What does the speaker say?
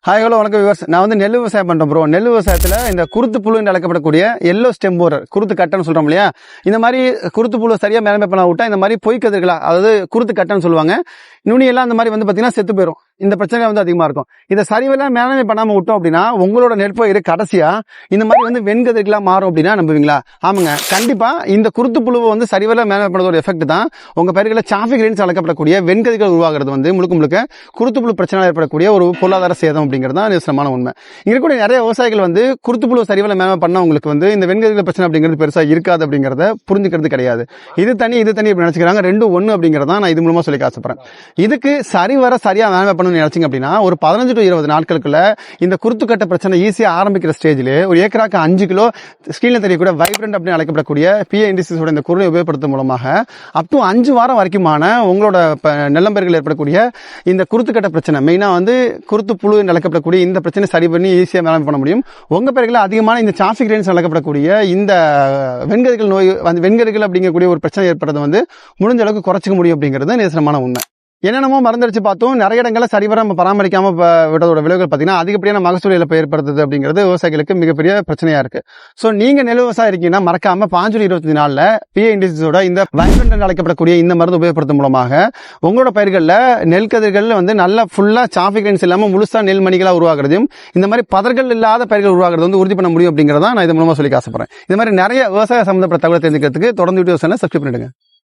Hi hello வணக்கம் viewers. நான் வந்து நெல் விவசாயம் பண்ணுறேன் ப்ரோ. நெல் விவசாயத்தில் இந்த குருத்து புழு என்று அழைக்கப்படக்கூடிய எல்லோ ஸ்டெம் போரர், குருத்து கட்டைன்னு சொல்கிறோம் இல்லையா, இந்த மாதிரி குருத்து புழு சரியாக மேலாண்மை பண்ண விட்டா இந்த மாதிரி பொய்க்கதிர்களா, அதாவது குருத்து கட்டைன்னு சொல்லுவாங்க, நுனியெல்லாம் அந்த மாதிரி வந்து பார்த்தீங்கன்னா செத்து போயிடும். இந்த பிரச்சனை வந்து அதிகமாக இருக்கும். இதை சரிவெல்லாம் மேலாண்மை பண்ணாமல் விட்டோம் அப்படின்னா உங்களோட நெற்பயிர் கடைசியாக இந்த மாதிரி வந்து வெண்கதிர்களாக மாறும் அப்படின்னா நம்புவீங்களா? ஆமாங்க, கண்டிப்பாக இந்த குருத்து புழுவை வந்து சரிவெல்லாம் மேலாண்மை பண்ண ஒரு எஃபெக்ட் தான் உங்கள் பயிர்களில் சாஃபி கிரெயின்ஸ் அழைக்கப்படக்கூடிய வெண்கதிர்கள் உருவாகிறது வந்து முழுக்க குருத்து புழு பிரச்சனை ஏற்படக்கூடிய ஒரு பொருளாதார சேதம் அப்படிங்கிறது தான் நிதர்சனமான உண்மை. இங்க கூட நிறைய விவசாயிகள் வந்து குருத்து புழு சரிவெல்லாம் மேலாண்மை பண்ணவங்களுக்கு வந்து இந்த வெண்கதிர்கள் பிரச்சனை அப்படிங்கிறது பெருசாக இருக்காது அப்படிங்கிறத புரிஞ்சுக்கிறது கிடையாது. இது தனி அப்படி நினைச்சுக்கிறாங்க. ரெண்டும் ஒன்று அப்படிங்கிறத நான் இது மூலமா சொல்லி ஆசைப்படுறேன். இதுக்கு சரியா மேலாண்மை பண்ணணும்னு நினைச்சிங்க அப்படின்னா ஒரு 15 to 20 நாட்களுக்குள்ள இந்த குருத்துக்கட்டை பிரச்சனை ஈஸியா ஆரம்பிக்கிற ஸ்டேஜில் ஒரு ஏக்கராக்கு 5 கிலோ ஸ்கிரீன்ல தெரியக்கூடிய வைப்ரண்ட் அப்படின்னு அழைக்கப்படக்கூடிய PA இண்டிசிஸோட இந்த குருவை உபயோகப்படுத்தும் மூலமாக அப் டு 5 வாரம் வரைக்குமான உங்களோட நிலம்பெயர்கள் ஏற்படக்கூடிய இந்த குருத்துக்கட்டை பிரச்சனை, மெயினா வந்து குருத்து புழு என்று அழைக்கப்படக்கூடிய இந்த பிரச்சனை சரி பண்ணி ஈஸியாக மேலாண்மை பண்ண முடியும். உங்க பயிர்களில் அதிகமான இந்த சாஃபி கிரெயின்ஸ் அழைக்கப்படக்கூடிய இந்த வெண்கதிர்கள் நோய், வெண்கதிர்கள் அப்படிங்கக்கூடிய ஒரு பிரச்சனை ஏற்படுறது வந்து முடிஞ்ச அளவுக்கு குறைச்சிக்க முடியும் அப்படிங்கிறது நிதர்சனமான உண்மை. என்னென்னமோ மறந்துடுச்சு பார்த்தோம், நிறைய இடங்களில் சரிவர நம்ம பராமரிக்காம விட்டதோட விளைவுகள் பார்த்தீங்கன்னா அதிகப்படியான மகசூல் இழப்பை ஏற்படுத்துது அப்படிங்கிறது விவசாயிகளுக்கு மிகப்பெரிய பிரச்சனையா இருக்கு. ஸோ நீங்க நெல் விவசாயம் இருக்கீங்கன்னா மறக்காம 5 to 24 நாள்ல PA இண்டிசிஸோட இந்த வைப்ரண்ட் அழைக்கப்படக்கூடிய இந்த மருந்து உபயோகப்படுத்தும் மூலமாக உங்களோட பயிர்களில் நெல் கதிர்கள் வந்து நல்லா ஃபுல்லா சாஃபி கிரெயின்ஸ் இல்லாமல் முழுசா நெல் மணிகளா உருவாகிறதையும் இந்த மாதிரி பதர்கள் இல்லாத பயிர்கள் உருவாகிறது வந்து உறுதி பண்ண முடியும் அப்படிங்கிறதா நான் இது மூலமா சொல்லி ஆசைப்படுறேன். இந்த மாதிரி நிறைய விவசாய சம்பந்தப்பட்ட தகவல் தெரிஞ்சுக்கிறதுக்கு தொடர்ந்து வீடியோ சேனலை சப்ஸ்கிரைப் பண்ணிடுங்க.